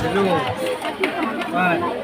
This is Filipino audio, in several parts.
Blue. One.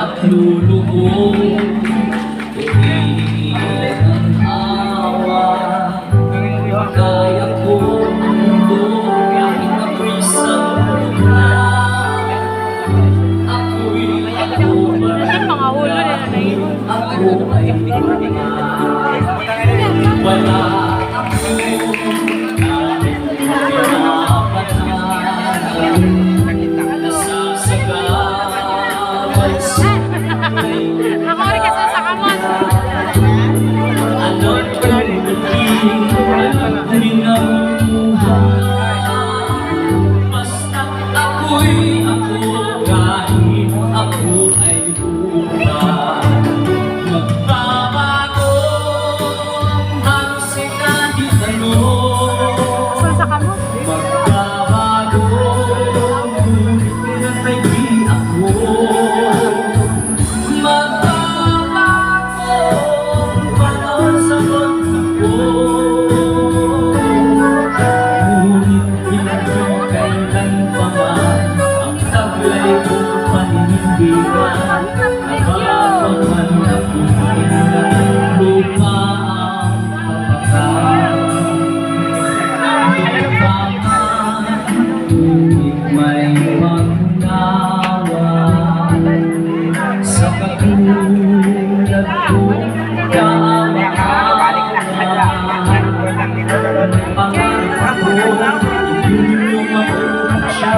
At lulubog ang awa, kaya ko kahit ako'y sa mula. Ako'y ako ay wala akong Ako rin kasi sa kamot. Basta ako'y ako kahit ako ay buhay. Magbabago ang kahit ano. Sa kamot. Magbabago ngunit ay di ako. May pagnawa sa katulad ko pangarap ko yung siya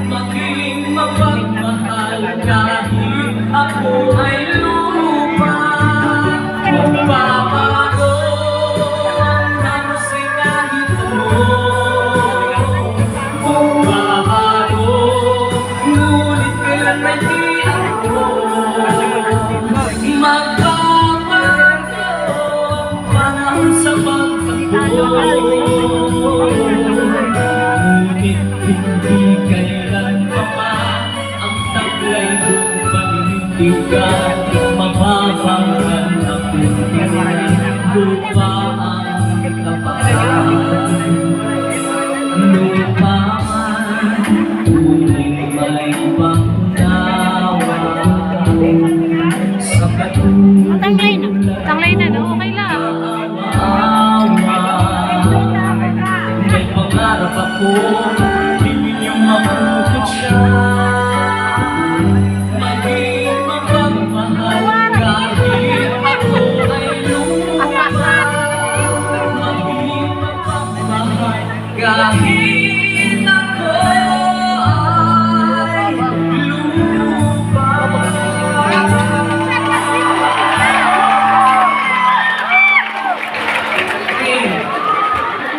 maging mapagmahal kahit ako ay lupa. Magbabago ang kahit ano. Magbabago ngunit kailan may di ako. Magbabago panahon sa pagtakbo. Ngunit hindi kailan pa ang taglay kong paninindigan. Mababangan ako lupa ang kapal. Lupa man tuwing may pangnawa sa katulad Tanglay na, no? Okay lang. may pangarap ako, hindi niyo mapukot siya. Maging mapagmahal kahit ako ay lupa. Maging mapagmahal kahit